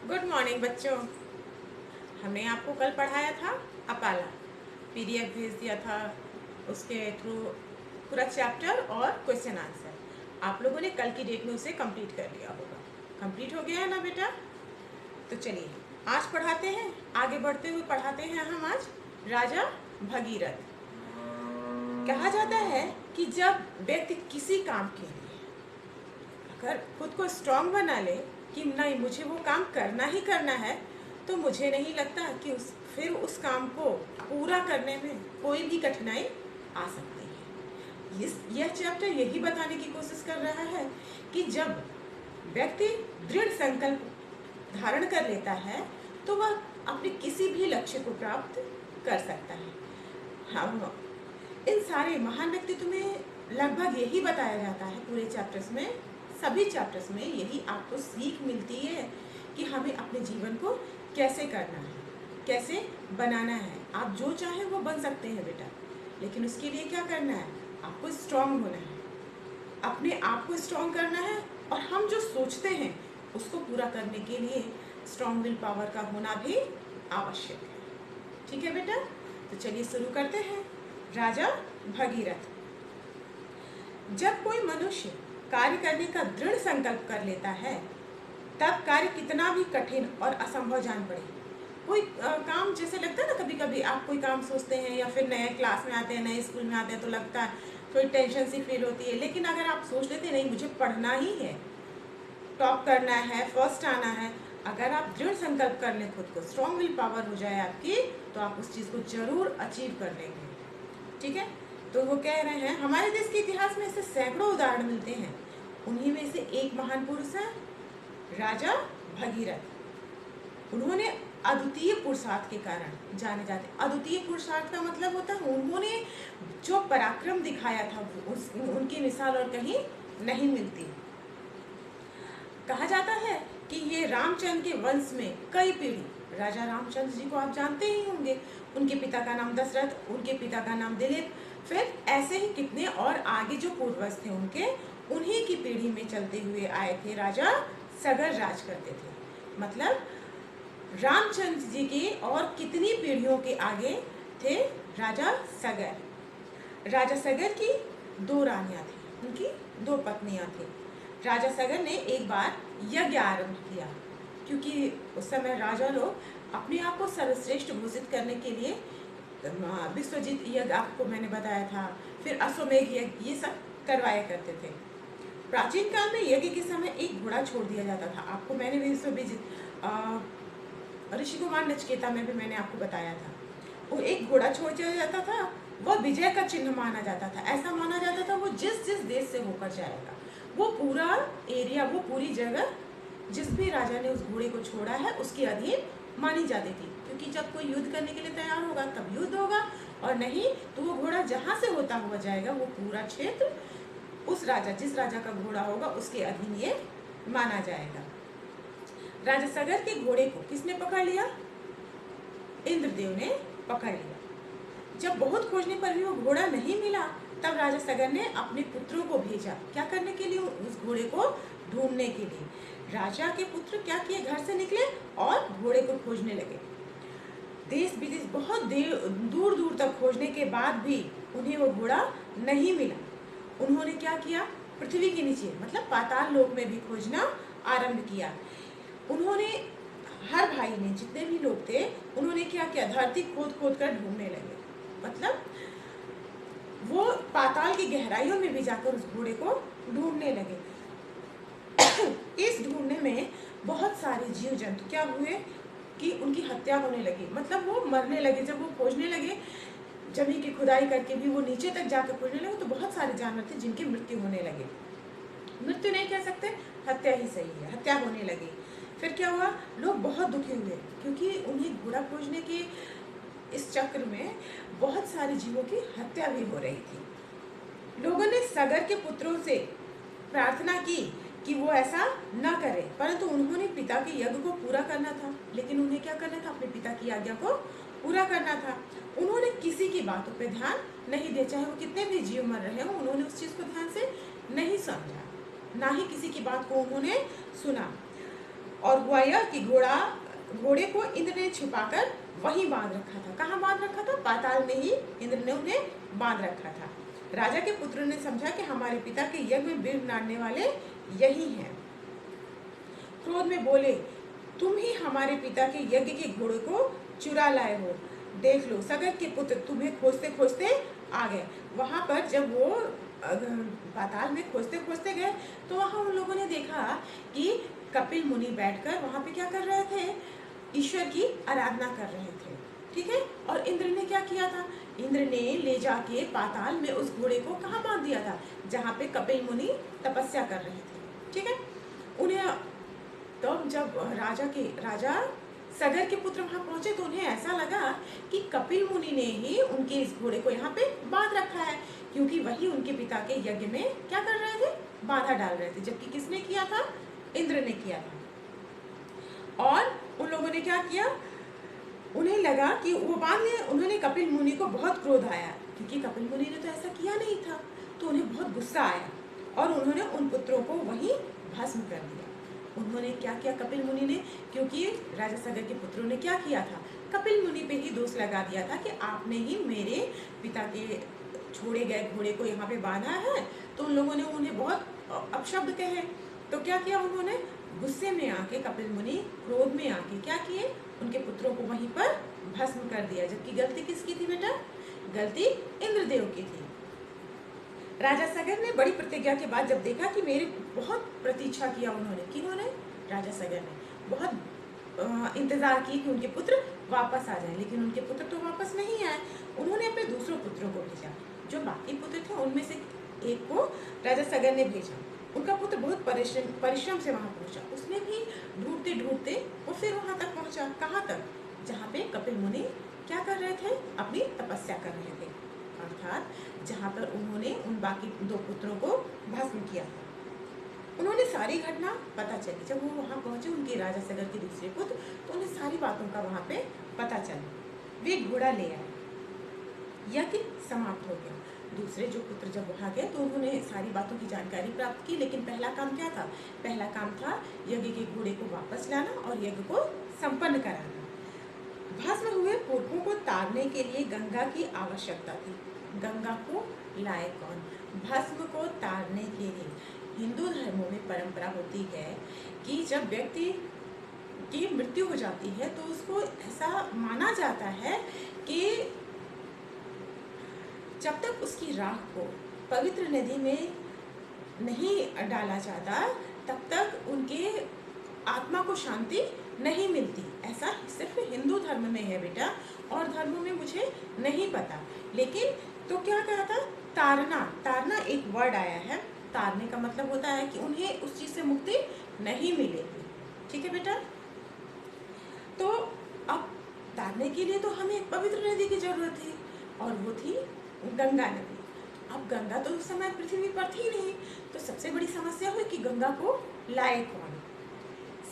Good morning बच्चों। हमने आपको कल पढ़ाया था अपाला, पीडीएफ भेज दिया था, उसके थ्रू पूरा चैप्टर और क्वेश्चन आंसर आप लोगों ने कल की डेट में उसे कंप्लीट कर लिया होगा। कंप्लीट हो गया है ना बेटा? तो चलिए आज पढ़ाते हैं, आगे बढ़ते हुए पढ़ाते हैं हम आज राजा भगीरथ। कहा जाता है कि जब व्यक्ति किसी काम के लिए अगर खुद को स्ट्रांग बना ले कि नहीं मुझे वो काम करना ही करना है, तो मुझे नहीं लगता कि फिर उस काम को पूरा करने में कोई भी कठिनाई आ सकती है। यह चैप्टर यही बताने की कोशिश कर रहा है कि जब व्यक्ति दृढ़ संकल्प धारण कर लेता है तो वह अपने किसी भी लक्ष्य को प्राप्त कर सकता है। हम इन सारे महान व्यक्तित्व में लगभग यही बताया जाता है, पूरे चैप्टर्स में, सभी चैप्टर्स में यही आपको सीख मिलती है कि हमें अपने जीवन को कैसे करना है, कैसे बनाना है। आप जो चाहें वो बन सकते हैं बेटा, लेकिन उसके लिए क्या करना है? आपको स्ट्रांग होना है, अपने आप को स्ट्रांग करना है, और हम जो सोचते हैं उसको पूरा करने के लिए स्ट्रांग विल पावर का होना भी आवश्यक है। ठीक है बेटा? तो चलिए शुरू करते हैं। राजा भगीरथ। जब कोई मनुष्य कार्य करने का दृढ़ संकल्प कर लेता है, तब कार्य कितना भी कठिन और असंभव जान पड़े। कोई काम जैसे लगता है ना, कभी कभी आप कोई काम सोचते हैं या फिर नए क्लास में आते हैं, नए स्कूल में आते हैं, तो लगता है थोड़ी टेंशन सी फील होती है। लेकिन अगर आप सोच लेते हैं नहीं मुझे पढ़ना ही है, टॉप करना है, फर्स्ट आना है, अगर आप दृढ़ संकल्प कर लें, खुद को स्ट्रॉन्ग विल पावर हो जाए आपकी, तो आप उस चीज़ को जरूर अचीव कर लेंगे। ठीक है? तो वो कह रहे हैं हमारे देश के इतिहास में ऐसे सैकड़ों उदाहरण मिलते हैं। उन्हीं में से एक महान पुरुष है राजा भगीरथ। उन्होंने अद्वितीय पुरुषार्थ के कारण जाने जाते। अद्वितीय पुरुषार्थ का मतलब होता है उन्होंने जो पराक्रम दिखाया था उनकी मिसाल और कहीं नहीं मिलती। कहा जाता है कि ये रामचंद्र के वंश में कई पीढ़ी, राजा रामचंद्र जी को आप जानते ही होंगे, उनके पिता का नाम दशरथ, उनके पिता का नाम दिलीप, फिर ऐसे ही कितने और आगे जो पूर्वज थे उनके, उन्हीं की पीढ़ी में चलते हुए आए थे राजा सगर राज करते थे। मतलब रामचंद्र जी की और कितनी पीढ़ियों के आगे थे राजा सगर। राजा सगर की 2 रानियां थी, उनकी 2 पत्नियां थी। राजा सगर ने एक बार यज्ञ आरंभ किया, क्योंकि उस समय राजा लोग अपने आप को सर्वश्रेष्ठ घोषित करने के लिए विश्वजीत यज्ञ आपको मैंने बताया था, फिर अश्वमेघ यज्ञ, ये सब करवाया करते थे। प्राचीन काल में यज्ञ के समय एक घोड़ा छोड़ दिया जाता था। आपको मैंने ऋषि कुमार नचिकेता में भी मैंने आपको बताया था। वो एक घोड़ा छोड़ दिया जाता था, वह विजय का चिन्ह माना जाता था। ऐसा माना जाता था वो जिस जिस देश से होकर जाएगा, वो पूरा एरिया, वो पूरी जगह जिस भी राजा ने उस घोड़े को छोड़ा है उसके अधीन मानी जाती थी। क्योंकि जब कोई युद्ध करने के लिए तैयार होगा तब युद्ध होगा, और नहीं तो वो घोड़ा जहाँ से होता हुआ जाएगा वो पूरा क्षेत्र उस राजा, जिस राजा का घोड़ा होगा उसके अधीन ये माना जाएगा। राजा सगर के घोड़े को किसने पकड़ लिया? इंद्रदेव ने पकड़ लिया। जब बहुत खोजने पर भी वो घोड़ा नहीं मिला, तब राजा सगर ने अपने पुत्रों को भेजा। क्या करने के लिए? उस घोड़े को ढूंढने के लिए। राजा के पुत्र क्या किए, घर से निकले और घोड़े को खोजने लगे। देश विदेश बहुत दूर दूर तक खोजने के बाद भी उन्हें वो घोड़ा नहीं मिला। उन्होंने क्या किया? पृथ्वी के नीचे मतलब पाताल लोक में भी खोजना आरंभ किया। उन्होंने, हर भाई ने, जितने भी लोग थे, उन्होंने क्या किया? धरती खोद खोद कर ढूंढने लगे। मतलब वो पाताल की गहराइयों में भी जाकर उस घोड़े को ढूंढने लगे। इस ढूंढने में बहुत सारे जीव जंतु क्या हुए कि उनकी हत्या होने लगी, मतलब वो मरने लगे। जब वो खोजने लगे, जमीन की खुदाई करके भी वो नीचे तक जाकर खोजने लगे, तो बहुत सारे जानवर थे जिनकी मृत्यु होने लगे। मृत्यु नहीं कह सकते, हत्या ही सही है, हत्या होने लगी। फिर क्या हुआ? लोग बहुत दुखी हुए, क्योंकि उन्हें घोड़ा खोजने के इस चक्र में बहुत सारे जीवों की हत्या भी हो रही थी। लोगों ने सगर के पुत्रों से प्रार्थना की कि वो ऐसा न करे, परंतु उन्होंने पिता के यज्ञ को पूरा करना था। लेकिन उन्हें क्या करना था? अपने पिता की आज्ञा को पूरा करना था। उन्होंने किसी की बातों पे ध्यान नहीं दिया, चाहे वो कितने भी जीव मर रहे हो, उन्होंने उस चीज को ध्यान से नहीं समझा। ना ही किसी की बात को उन्होंने सुना। और हुआ यह कि घोड़े को इंद्र ने छिपाकर वहीं बांध रखा था। कहाँ बांध रखा था? पाताल में ही इंद्र ने उन्हें बांध रखा था। राजा के पुत्र ने समझा कि हमारे पिता के यज्ञ में विघ्न डालने वाले यही हैं। क्रोध में बोले, तुम ही हमारे पिता के यज्ञ के घोड़े को चुरा लाए हो। देख लो, सगर के पुत्र तुम्हें खोजते खोजते आ गए। वहां पर जब वो पाताल में खोजते खोजते गए तो वहां उन लोगों ने देखा कि कपिल मुनि बैठकर वहां पे क्या कर रहे थे? ईश्वर की आराधना कर रहे थे। ठीक है। और इंद्र ने क्या किया था? इंद्र ने ले जाके पाताल में उस घोड़े को कहाँ बांध दिया था? जहाँ पे कपिल मुनि तपस्या कर रहे थे। ठीक है। उन्हें तो जब राजा सगर के पुत्र वहां पहुंचे तो उन्हें ऐसा लगा कि कपिल मुनि ने ही उनके इस घोड़े को यहाँ पे बांध रखा है, क्योंकि वही उनके पिता के यज्ञ में क्या कर रहे थे? बाधा डाल रहे थे। जबकि किसने किया था? इंद्र ने किया था। और उन लोगों ने क्या किया? उन्हें लगा कि वो बांध लिए। उन्होंने कपिल मुनि को बहुत क्रोध आया, क्योंकि कपिल मुनि ने तो ऐसा किया नहीं था। तो उन्हें बहुत गुस्सा आया और उन्होंने उन पुत्रों को वहीं भस्म कर दिया। उन्होंने क्या किया कपिल मुनि ने? क्योंकि राजा सगर के पुत्रों ने क्या किया था? कपिल मुनि पे ही दोष लगा दिया था कि आपने ही मेरे पिता के छोड़े गए घोड़े को यहाँ पे बांधा है। तो उन लोगों ने उन्हें बहुत अपशब्द कहे। तो क्या किया उन्होंने? गुस्से में आके कपिल मुनि क्रोध में आके क्या किए? उनके पुत्रों को वहीं पर भस्म कर दिया। जबकि गलती किसकी थी बेटा? गलती इंद्रदेव की थी। राजा सगर ने बड़ी प्रतिज्ञा के बाद जब देखा कि मेरी बहुत प्रतीक्षा किया उन्होंने, किन्होंने? राजा सगर ने बहुत इंतजार की कि उनके पुत्र वापस आ जाएं, लेकिन उनके पुत्र तो वापस नहीं आए। उन्होंने अपने दूसरों पुत्रों को भेजा। जो बाकी पुत्र थे उनमें से एक को राजा सगर ने भेजा। उनका पुत्र बहुत परिश्रम से वहां पहुंचा। उसने भी ढूंढते ढूंढते वो फिर वहां तक पहुंचा। कहाँ तक? जहाँ पे कपिल मुनि क्या कर रहे थे? अपनी तपस्या कर रहे थे। अर्थात जहाँ पर उन्होंने उन बाकी दो पुत्रों को भस्म किया था। उन्होंने सारी घटना पता चली। जब वो वहाँ पहुंचे उनके राजा सगर के दूसरे पुत्र, तो उन्हें सारी बातों का वहाँ पे पता चला। वे घोड़ा ले आए। यज्ञ समाप्त हो गया। दूसरे जो पुत्र जब वहाँ गए तो उन्होंने सारी बातों की जानकारी प्राप्त की, लेकिन पहला काम क्या था? पहला काम था यज्ञ के घोड़े को वापस लाना और यज्ञ को संपन्न कराना। भस्म हुए पुरखों को तारने के लिए गंगा की आवश्यकता थी। गंगा को लाए कौन? भस्म को तारने के लिए। हिंदू धर्मों में परंपरा होती है कि जब व्यक्ति की मृत्यु हो जाती है तो उसको ऐसा माना जाता है कि जब तक उसकी राख को पवित्र नदी में नहीं डाला जाता तब तक उनके आत्मा को शांति नहीं मिलती। ऐसा सिर्फ हिंदू धर्म में है बेटा, और धर्मों में मुझे नहीं पता। लेकिन तो क्या कहा था? तारना। तारना एक वर्ड आया है। तारने का मतलब होता है कि उन्हें उस चीज से मुक्ति नहीं मिलेगी। ठीक है बेटा? तो अब तारने के लिए तो हमें एक पवित्र नदी की जरूरत थी, और वो थी गंगा नदी। अब गंगा तो उस समय पृथ्वी पर थी नहीं, तो सबसे बड़ी समस्या हुई कि गंगा को लाए कौन?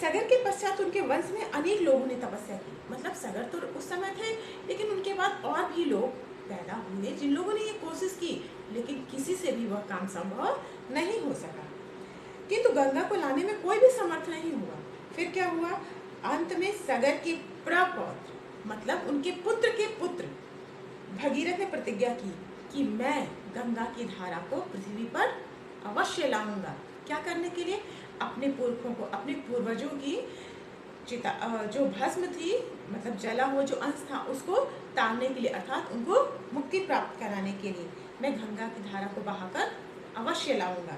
सगर के पश्चात उनके वंश में अनेक लोगों ने तपस्या की। मतलब सगर तो उस समय थे, लेकिन उनके बाद और भी लोग पैदा हुए जिन लोगों ने ये कोशिश की, लेकिन किसी से भी वह काम संभव नहीं हो सका। किंतु गंगा को लाने में कोई भी समर्थ नहीं हुआ। फिर क्या हुआ? अंत में सगर के प्रपौत्र, मतलब उनके पुत्र के पुत्र भगीरथ ने प्रतिज्ञा की कि मैं गंगा की धारा को पृथ्वी पर अवश्य लाऊंगा। क्या करने के लिए? अपने पुरखों को, अपने पूर्वजों की चिता जो भस्म थी, मतलब जला हुआ जो अंश था, उसको तारने के लिए, अर्थात उनको मुक्ति प्राप्त कराने के लिए मैं गंगा की धारा को बहाकर अवश्य लाऊंगा।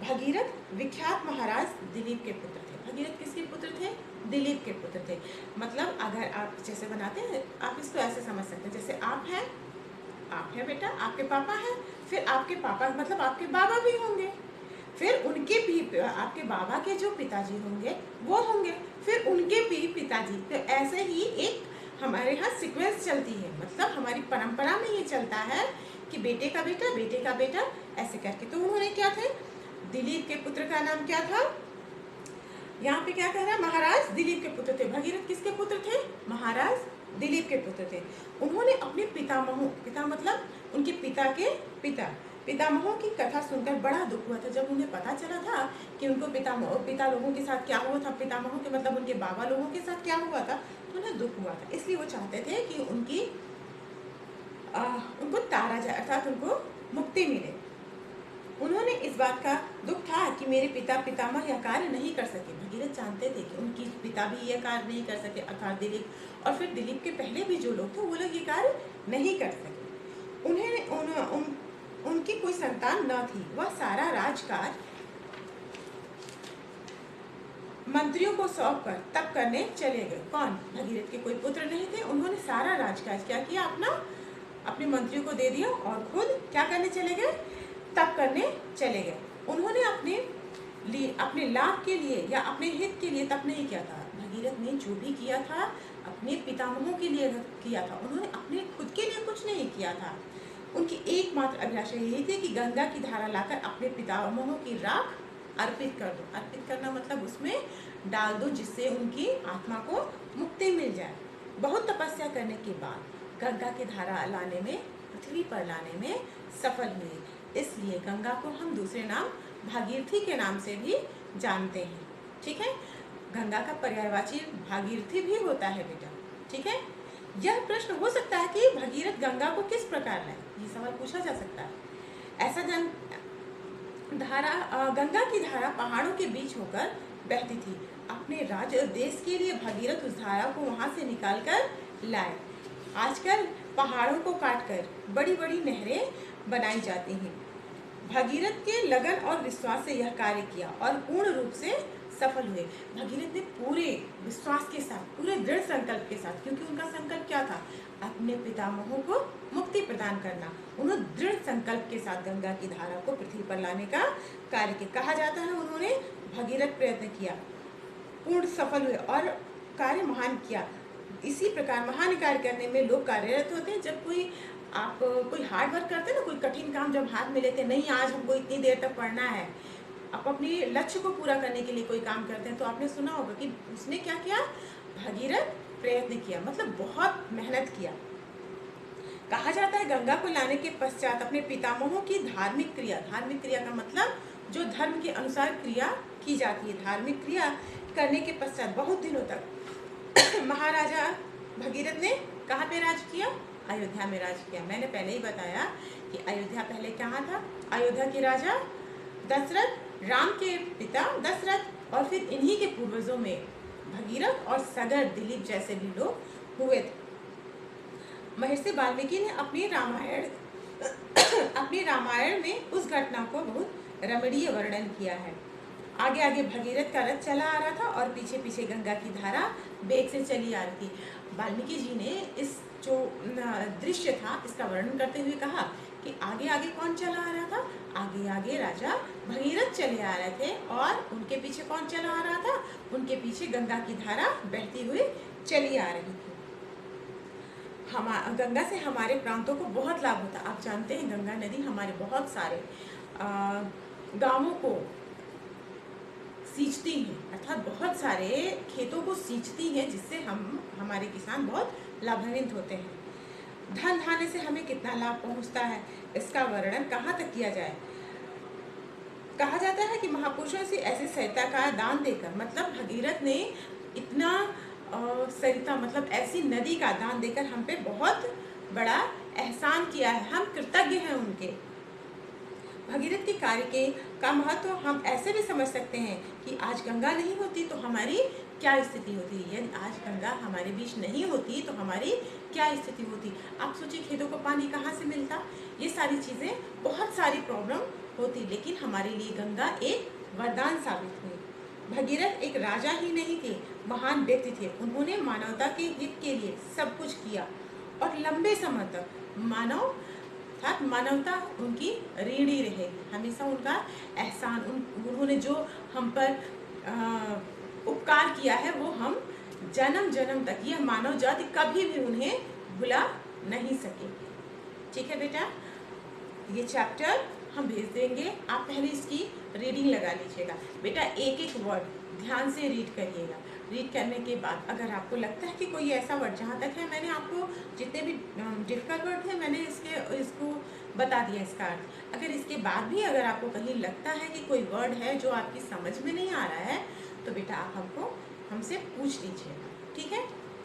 भगीरथ विख्यात महाराज दिलीप के पुत्र थे। भगीरथ किसके पुत्र थे? दिलीप के पुत्र थे। मतलब अगर आप जैसे बनाते हैं, आप इसको ऐसे समझ सकते हैं, जैसे आप हैं बेटा, आपके पापा हैं, फिर आपके पापा मतलब आपके बाबा भी होंगे, फिर उनके भी आपके बाबा के जो पिताजी होंगे वो होंगे, फिर उनके भी पिताजी। तो ऐसे ही एक हमारे यहाँ सीक्वेंस चलती है। मतलब हमारी परंपरा में ये चलता है कि बेटे का बेटा, बेटे का बेटा, ऐसे करके। तो उन्होंने क्या थे? दिलीप के पुत्र का नाम क्या था? यहाँ पे क्या कह रहा है? महाराज दिलीप के पुत्र थे। भगीरथ किसके पुत्र थे? महाराज दिलीप के पुत्र थे। उन्होंने अपने पितामहों, पिता मतलब उनके पिता के पिता, पितामहों की कथा सुनकर बड़ा दुख हुआ था। जब उन्हें पता चला था कि उनको पिता लोगों के साथ क्या हुआ था, पितामहों के मतलब उनके बाबा लोगों के साथ क्या हुआ था, तो उन्हें दुख हुआ था। इसलिए वो चाहते थे कि उनको तारा जाए, अर्थात उनको मुक्ति मिले। उन्होंने इस बात का दुख था कि मेरे पितामह यह कार्य नहीं कर सके। भगीरथ जानते थे कि उनकी पिता भी यह कार्य नहीं कर सके, अर्थात दिलीप, और फिर दिलीप के पहले भी जो लोग थे वो लोग ये कार्य नहीं कर सके। उनकी कोई संतान न थी। वह सारा राजकाज मंत्रियों को सौंप कर तप करने चले गए। कौन? भगीरथ के कोई पुत्र नहीं थे। उन्होंने सारा राजकाज क्या किया, अपने मंत्रियों को दे दिया और खुद क्या करने चले गए, तप करने चले गए। उन्होंने अपने लाभ के लिए या अपने हित के लिए तप नहीं किया था। भगीरथ ने जो भी किया था अपने पितामहों के लिए किया था, उन्होंने अपने खुद के लिए कुछ नहीं किया था। उनकी एकमात्र अभिलाषा यही थी कि गंगा की धारा लाकर अपने पितामहों की राख अर्पित कर दो। अर्पित करना मतलब उसमें डाल दो, जिससे उनकी आत्मा को मुक्ति मिल जाए। बहुत तपस्या करने के बाद गंगा की धारा लाने में, पृथ्वी पर लाने में सफल हुए। इसलिए गंगा को हम दूसरे नाम भागीरथी के नाम से भी जानते हैं। ठीक है, गंगा का पर्यायवाची भागीरथी भी होता है बेटा। ठीक है, यह प्रश्न हो सकता है कि भगीरथ गंगा को किस प्रकार लाए, ये सवाल पूछा जा सकता है। ऐसा गंगा की धारा पहाड़ों के बीच होकर बहती थी। अपने राज्य देश के लिए भगीरथ उस धारा को वहां से निकाल कर लाए। आजकल पहाड़ों को काटकर बड़ी बड़ी नहरें बनाई जाती हैं। भगीरथ के लगन और विश्वास से यह कार्य किया और पूर्ण रूप से सफल हुए। भगीरथ ने पूरे विश्वास के साथ, पूरे दृढ़ संकल्प के साथ, क्योंकि उनका संकल्प क्या था, अपने पितामहों को मुक्ति प्रदान करना। उन्होंने दृढ़ संकल्प के साथ गंगा की धारा को पृथ्वी पर लाने का कार्य किया। कहा जाता है उन्होंने भगीरथ प्रयत्न किया, पूर्ण सफल हुए और कार्य महान किया। इसी प्रकार महान कार्य करने में लोग कार्यरत होते हैं। जब कोई हार्ड वर्क करते हैं ना, कोई कठिन काम जब हाथ में लेते हैं, नहीं आज हमको इतनी देर तक पढ़ना है, आप अपने लक्ष्य को पूरा करने के लिए कोई काम करते हैं, तो आपने सुना होगा कि उसने क्या किया, भगीरथ प्रयत्न किया, मतलब बहुत मेहनत किया। कहा जाता है गंगा को लाने के पश्चात अपने पितामहों की धार्मिक क्रिया का मतलब जो धर्म के अनुसार क्रिया की जाती है, धार्मिक क्रिया करने के पश्चात बहुत दिनों तक महाराजा भगीरथ ने कहाँ पे राज किया, अयोध्या में राज किया। मैंने पहले ही बताया कि अयोध्या पहले कहाँ था, अयोध्या के राजा दशरथ, राम के पिता दशरथ, और फिर इन्हीं के पूर्वजों में भगीरथ और सगर, दिलीप जैसे भी लोग हुए थे। महर्षि वाल्मीकि ने अपनी रामायण में उस घटना को बहुत रमणीय वर्णन किया है। आगे आगे भगीरथ का रथ चला आ रहा था और पीछे पीछे गंगा की धारा वेग से चली आ रही थी। वाल्मीकि जी ने इस जो दृश्य था इसका वर्णन करते हुए कहा कि आगे आगे कौन चला आ रहा था, आगे आगे राजा भगीरथ चले आ रहे थे और उनके पीछे कौन चला आ रहा था, उनके पीछे गंगा की धारा बहती हुई चली आ रही थी। गंगा से हमारे प्रांतों को बहुत लाभ होता। आप जानते हैं गंगा नदी हमारे बहुत सारे गांवों को सींचती है, अर्थात बहुत सारे खेतों को सींचती है, जिससे हमारे किसान बहुत लाभान्वित होते हैं। धन धान्य से हमें कितना लाभ पहुंचता है, इसका वर्णन कहाँ तक किया जाए। कहा जाता है कि महापुरुषों से ऐसे सरिता का दान देकर, मतलब भगीरथ ने इतना सरिता मतलब ऐसी नदी का दान देकर हम पे बहुत बड़ा एहसान किया है, हम कृतज्ञ हैं उनके। भगीरथ के कार्य का महत्व हम ऐसे भी समझ सकते हैं कि आज गंगा नहीं होती तो हमारी क्या स्थिति होती, यदि आज गंगा हमारे बीच नहीं होती तो हमारी क्या स्थिति होती। आप सोचिए खेतों को पानी कहाँ से मिलता, ये सारी चीज़ें, बहुत सारी प्रॉब्लम होती, लेकिन हमारे लिए गंगा एक वरदान साबित हुई। भगीरथ एक राजा ही नहीं थे, महान व्यक्ति थे। उन्होंने मानवता के हित के लिए सब कुछ किया और लंबे समय तक मानवता उनकी ऋणी रहेगी। हमेशा उनका एहसान, उन्होंने जो हम पर उपकार किया है वो हम जन्म जन्म तक, यह मानव जाति कभी भी उन्हें भुला नहीं सकेगी। ठीक है बेटा, ये चैप्टर हम भेज देंगे, आप पहले इसकी रीडिंग लगा लीजिएगा। बेटा एक एक वर्ड ध्यान से रीड करिएगा। रीड करने के बाद अगर आपको लगता है कि कोई ऐसा वर्ड, जहाँ तक है मैंने आपको जितने भी डिफ़िकल्ट वर्ड थे मैंने इसको बता दिया इसका अर्थ। अगर इसके बाद भी अगर आपको कहीं लगता है कि कोई वर्ड है जो आपकी समझ में नहीं आ रहा है, तो बेटा आप हमसे पूछ लीजिएगा, ठीक है।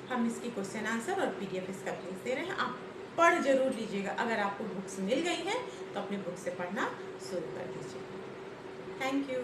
हम इसकी क्वेश्चन आंसर और PDF इसका भेज दे रहे हैं, आप पढ़ जरूर लीजिएगा। अगर आपको बुक्स मिल गई हैं तो अपनी बुक से पढ़ना शुरू कर दीजिए। Thank you.